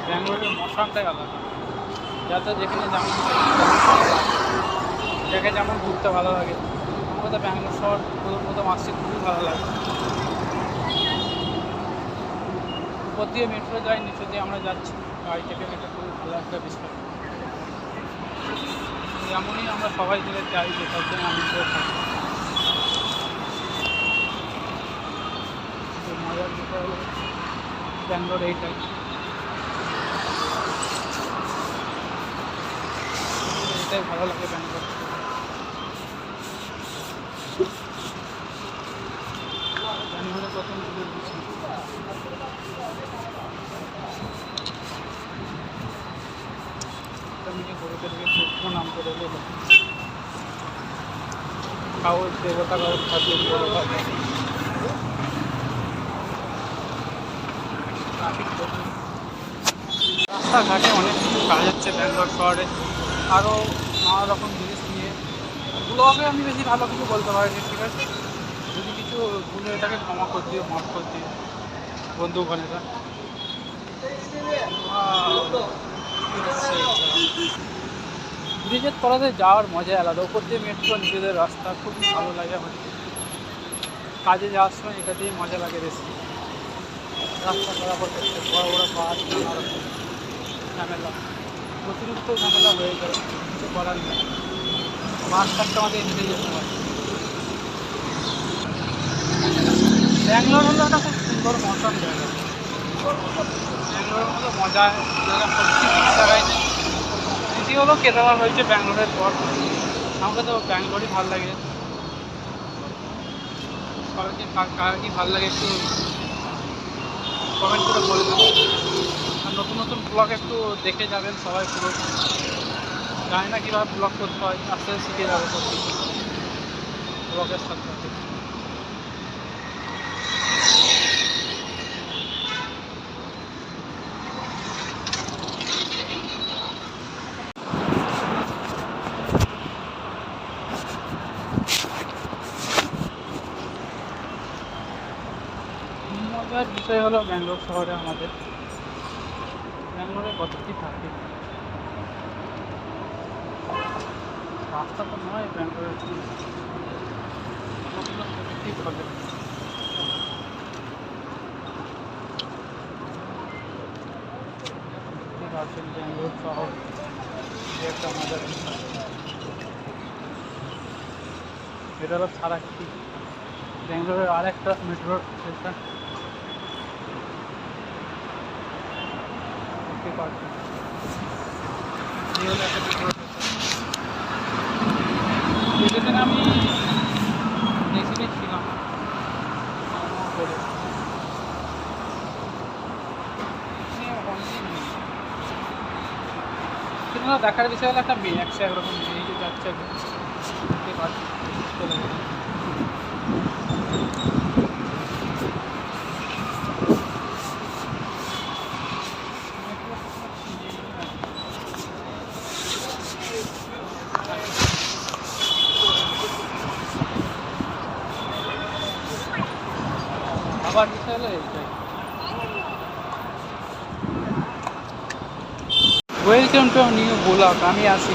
ব্যাঙ্গালোরের মশানটাই আলাদা। যাতে যেখানে যেমন যাকে যেমন ঘুরতে ভালো লাগে, আমার তো ব্যাঙ্গালোর শহর প্রথম আসছে খুবই ভালো লাগে। উপর দিয়ে মেট্রো যাই, নিচে দিয়ে আমরা যাচ্ছি গাড়ি থেকে, এটা খুবই ভালো একটা বিষয়। যেমনই আমরা সবাই মিলে যাই, যেটার জন্য আনন্দ থাকি। মজার বিষয় হলো ব্যাঙ্গালোর এইটাই, এটাই ভালো লাগে ব্যাঙ্গালোর। ব্যাঙ্গালোরে প্রথম দিকে দিচ্ছি গরুদেরকে সূক্ষ্ম নাম করে এলো কাউর দেবতা, কাউর খাদ্য রাস্তাঘাটে অনেক কিছু কাজ হচ্ছে ব্যাঙ্গালোর শহরে, আরও নানা রকম জিনিস নিয়ে। ব্লগে আমি বেশি ভালো কিছু বলতে পারিনি, ঠিক আছে? যদি কিছু ভুল হয়ে থাকে ক্ষমা করে দিও, মাফ করে দিও বন্ধু বোনেরা। ব্রিজের তলাতে যাওয়ার মজা আলাদা, ওপর দিয়ে মেট্রো, নিজেদের রাস্তা, খুবই ভালো লাগে আমার। কাজে যাওয়ার সময় এটা দিয়েই মজা লাগে বেশি। রাস্তা চলাচল করতে বড় বড় বাস, নানা রকম ঝামেলা, অতিরিক্ত ঝামেলা হয়ে গেল, কিছু করার নেই। বাস থাকতে আমাদের হেঁটে যেতে হয়। ব্যাঙ্গালোর হলো একটা খুব সুন্দর মৌসুম জায়গা। ব্যাঙ্গালোরের মতো মজা জায়গা সত্যি কোনো জায়গায় নেই। দ্বিতীয় হলো কেদারনাথ হয়েছে ব্যাঙ্গালোরের পর। আমাকে তো ব্যাঙ্গালোরই ভালো লাগে। সবাইকে কার কি ভালো লাগে একটু কমেন্ট করে বলবেন। আর নতুন নতুন ব্লগ একটু দেখে যাবেন সবাই, পুরো জানি না কীভাবে ব্লগ করতে হয়, আস্তে আস্তে শিখে যাবে সব কিছু ব্লগের সাথে সাথে। মজার বিষয় হলো ব্যাঙ্গালোর শহরে আমাদের, ব্যাঙ্গালোরে কত কী থাকে। রাস্তা তো নয় ব্যাঙ্গালোরের, কতগুলো ঠিক হবে। ঠিক আছে, ব্যাঙ্গালোর শহর একটা মজার বিষয়। এটা হলো সারাক্ষী, ব্যাঙ্গালোরের আর একটা মেট্রো স্টেশন, দেখতে পাচ্ছি। এই হলো একটা মেট্রো স্টেশন, আমি বেশি ছিলাম করে সেটা দেখার বিষয় হলো একটা মেয়ে, একরকম মেয়ে যে যাচ্ছে, দেখতে পাচ্ছি চলে গেল। আবার বিষয় হলো এইটাই। ওয়েলকাম টু নিউ ব্লগ, আমি আসি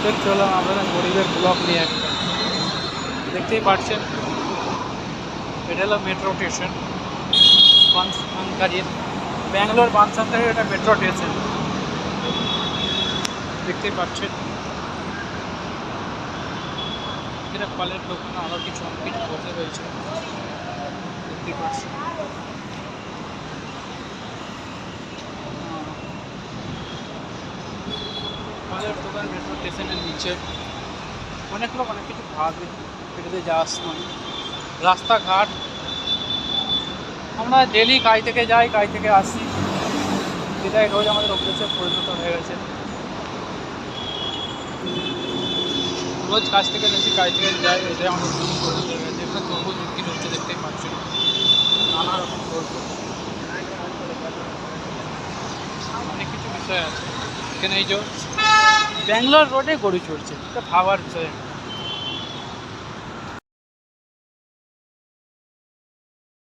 দেখতে হলাম আপনাদের গরিবের ব্লগ নিয়ে একটা। দেখতেই পাচ্ছেন এটা হলো মেট্রো স্টেশন বানসাঙ্কারির, ব্যাঙ্গালোর বানসাঙ্কারির এটা মেট্রো স্টেশন, দেখতেই পাচ্ছেন। এটা ফলের দোকান, আরও কিছু অনেক কিছু বসে রয়েছে, দেখতেই পাচ্ছেন। ফলের দোকান মেট্রো স্টেশনের নিচে, অনেক লোক অনেক কিছু ভাবে পেটেতে যাওয়ার সময়। রাস্তাঘাট, আমরা ডেলি কাজ থেকে যাই, কাজ থেকে আসি, এটাই রোজ আমাদের অভ্যেসে পরিণত হয়ে গেছে। রোজ কাজ থেকে বেশি কাজ থেকে যাই, এটাই আমাদের পরিণত হয়ে গেছে। এখানে তরমুজ বিক্রি হচ্ছে, দেখতেই পাচ্ছেন, নানা রকম তরমুজ, অনেক কিছু বিষয় আছে এখানে। এই যে ব্যাঙ্গালোর রোডে গরু চড়ছে, এটা ভাবার বিষয়।